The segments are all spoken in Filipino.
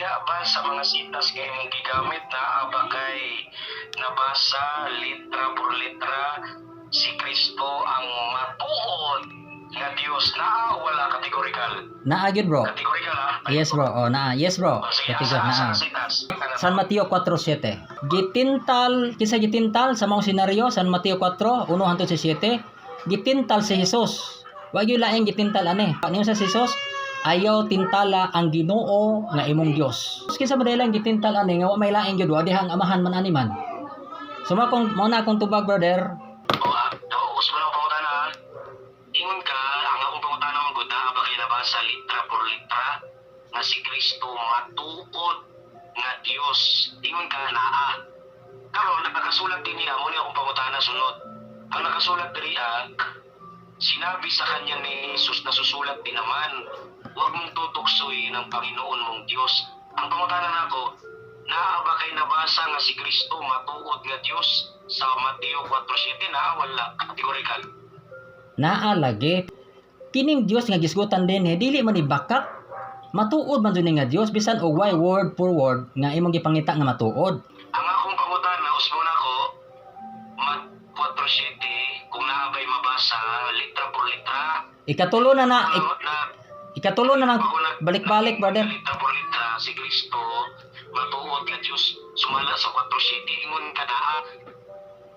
diha ba sa mga sitas kay mong gigamit na abakay nabasa litra por litra si Kristo ang matuod nga Dios na wala kategorikal. Naa gyud bro. Kategorikal ha? Yes bro. Oh, naa. Yes bro. Sige, Katigod naa. sa sitas. San Mateo 4:7. Gitintal, kinsa gitintal sa mga senaryo San Mateo 4, 1 hangtod sa 7. Gitintal si Jesus. Wa gyud laing gitintal ani. Ano sa Jesus? Ayaw tintala ang Ginoo nga imong Dios. Kinsa ba lang gitintal ani nga wa may laing gyud wa dihang amahan man ani man. Suma kung mo na akong tubag brother. Us mo na pangutana. Ingon ka, ang akong pangutana mo gud na abakay nabasa litra por litra nga si Kristo matuod nga Dios. Ingon ka naa. Karon nakasulat din niya mo ni akong pangutana sunod. Ang nakasulat diri sinabi sa kanya ni Jesus na susulat din naman, huwag mong tutuksoy ng Panginoon mong Diyos. Ang pangutana nako, naa ba kay nabasa nga si Kristo matuod nga Diyos sa Mateo 4:7 na wala kategorikal? Naa lagi. Kining Dios nga gisgutan din dili man ibakak. Matuod man dun nga Dios bisan og why word for word nga imong gipangita nga matuod. Ang akong pangutana usmo nako, Mat 4:7 kung naa ba'y mabasa litra por litra. Ikatulo na ikatulo na nang balik-balik brother. Litra por litra si Kristo matuod nga Dios sumala sa 4:7 ingon ka naa.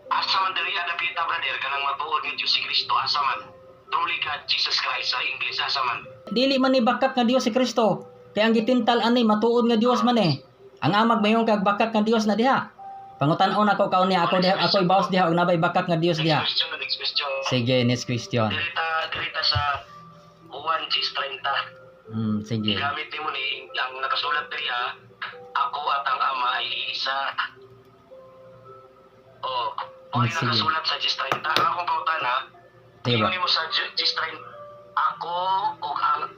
Asa man diri adapita brother kanang matuod nga Dios si Kristo asa man? Truly God Jesus Christ sa English asa man? Dili man ni bakak nga Dios si Kristo. Kaya ang gitintal ani matuod nga Dios man eh. Ang amag mayon kag bakak nga Dios na diha. Pangutan-on ako kaon niya ako diha ako'y bawas diha og nabay bakak nga Dios diha. Next question. Sige, next question. Dirita sa Juan 6:30. Sige. Gamit mo ni ang nakasulat diri ako at ang Ama ay isa. O yung Sige. nakasulat sa 6:30. Ang akong pautana, Diba? ingon mo sa 6:30, ako o ang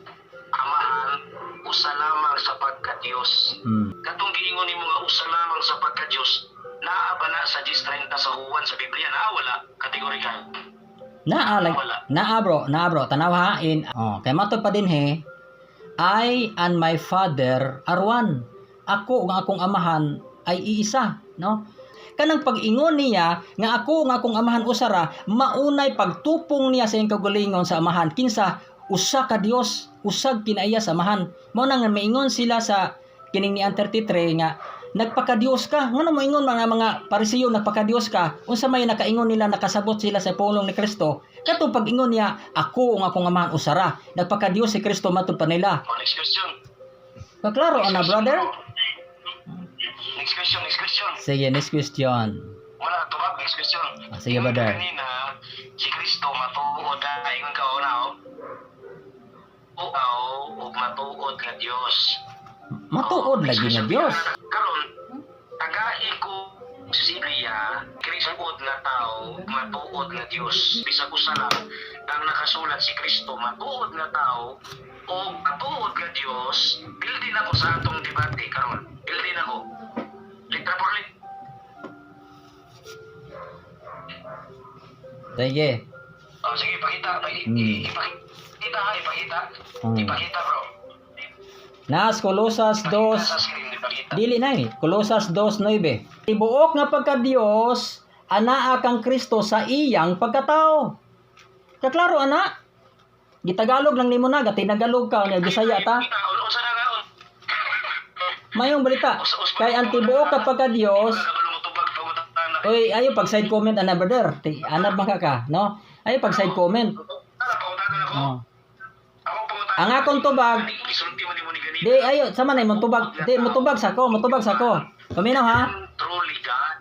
Amahan usa lamang sa pagka-Dios. Katong giingon nimo nga usa lamang sa pagka-Dios, naa ba na sa 6:30 sa Juan sa Biblia na wala kategorikal? Naa bro, tanaw ha kay matod pa din I and my Father are one. Ako nga akong amahan ay iisa, no? Kanang pag-ingon niya nga ako nga akong amahan usara, maunay pagtupong niya sa iyang kagalingon sa amahan kinsa usa ka Dios, usag kinaiya sa amahan. Mao nang maingon sila sa kining ni 33 nga nagpaka-Dios ka. Ngano mo ingon mga Parisiyo nagpaka-Dios ka? Unsa may nakaingon nila nakasabot sila sa pulong ni Kristo? Katong pag-ingon niya, ako nga akong amahan usara, nagpaka-Dios si Kristo matud pa nila. Next question. Kaklaro ana brother? Next question. Sige, next question. Wala tubag, next question. Sige brother. Kanina, si Kristo matuod ingon ka una o matuod nga Dios. Matuod lagi nga Dios. Karon, tagai ko sa Biblia, Kristood nga tao, matuod nga Dios. Bisag usa lang ang nakasulat si Kristo matuod nga tao o matuod nga Dios. Building ako sa atong debate karon. Building ako. Litra por litra. Sige. Sige, ipakita bro. Nas Colosas 2 dili na Colosas 2:9. Tibuok nga pagka Dios anaa kang Kristo sa iyang pagkatao. Kaklaro ana? Gitagalog lang nimo na, gatinagalog ka nya Bisaya ta. Mayong balita. Kay ang tibuok ka pagka Dios. Oy, ayo pag side comment ana brother. Anab man ka, no? Ayo pag side comment. Ang akong tubag. Di ayo sama na mo tubag. Di mo tubag sako. Tuminaw ha.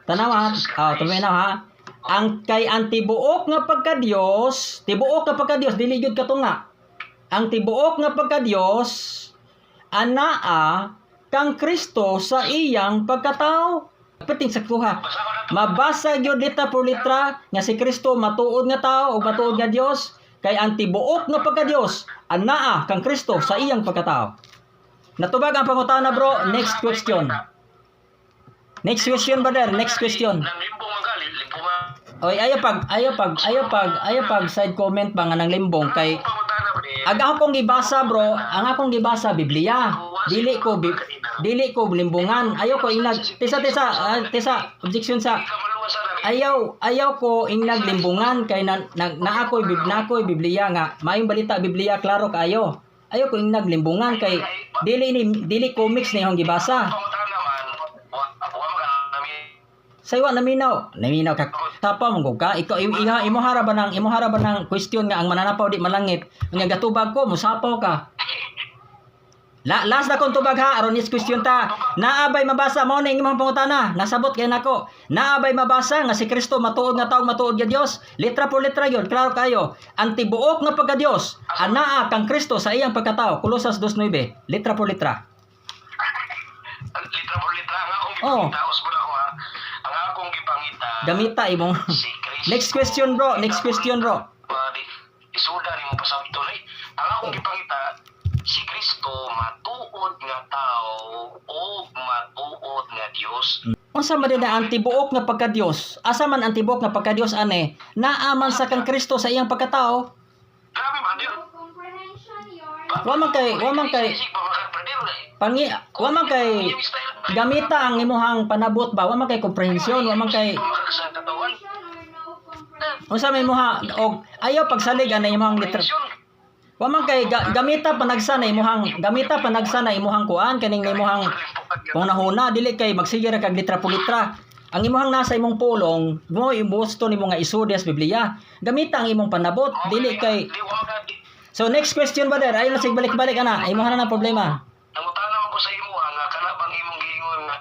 Tanaw ha. Tuminaw ha. Ang kay ang tibuok nga pagka Dios, dili gyud katunga. Ang tibuok nga pagka Dios anaa kang Kristo sa iyang pagkatao. Pating saktuha. Mabasa gyud litra por litra nga si Kristo matuod nga tao o matuod nga Dios. Kay ang tibuok nga pagka-Dios anaa kang Kristo sa iyang pagkatao. Natubag ang pangutana bro. Next question brother. Next question. Oy ayo pag side comment ba nga nang limbong kay ang akong gibasa bro, ang akong gibasa Biblia. Dili ko Dili ko limbungan. Ayaw ko inag tisa objection sa Hindi ka maluwas sa rin. ayaw ko inag limbungan kay na ako'y Biblia nga. Maayong balita Biblia klaro kaayo. Ayaw ko inag limbungan kay dili comics na yung gibasa. Pangutan naman, wa magkakami. Saywa naminaw ka tapa mong ka. Ikaw imo haraban ng question nga ang mananapaw di malangit. Nga gatubag ko musapaw ka. Last na kong tubag ha, aron is question ta. Naabay mabasa mao na imong pangutana. Nasabot kay nako. Naabay mabasa nga si Kristo matuod nga taong matuod nga Dios. Letra por letra yon, klaro kayo. Ang tibuok nga pagka Dios, anaa kang Kristo sa iyang pagkatao. Kolosas 2:9. Letra por letra. Litra por litra nga akong Oo. gipangita. Usbon ako ha. Ang akong gipangita. Gamita imong. Si Kristo. Next question bro. Isuda ni mo pasabto na ang akong gipangita, si Kristo matuod nga tao o matuod nga Dios. Unsa man din ang tibuok nga pagka Dios? Asa man ang tibuok nga pagka Dios ane? Naaman sa kang Kristo sa iyang pagkatao. Grabe ba dir? Wa man kay wa man kay gamita ang imuhang panabot ba? Wa man kay komprehensyon, wa man kay unsa may imuha og ayaw pagsalig ana imuhang liter. Wa man kay gamita panagsa na imuhang kuan kaning imuhang hunahuna dili kay magsige ra kag litra po litra. Ang imuhang nasa imong pulong mo ibusto nimo nga isudes Biblia. Gamita ang imong panabot dili kay. So next question brother, ayo na sig balik-balik ana. Imuha na problema. Nangutana man ko sa imo nga kana bang imong giingon nga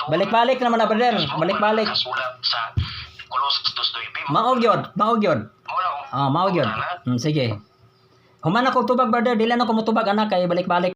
Balik-balik naman na brother, balik-balik. Kasulat sa Colossus 2:9. Maog yun. Mao Maog yun. Sige. Human ako tubag brother, dili na ko motubag anak kay balik-balik.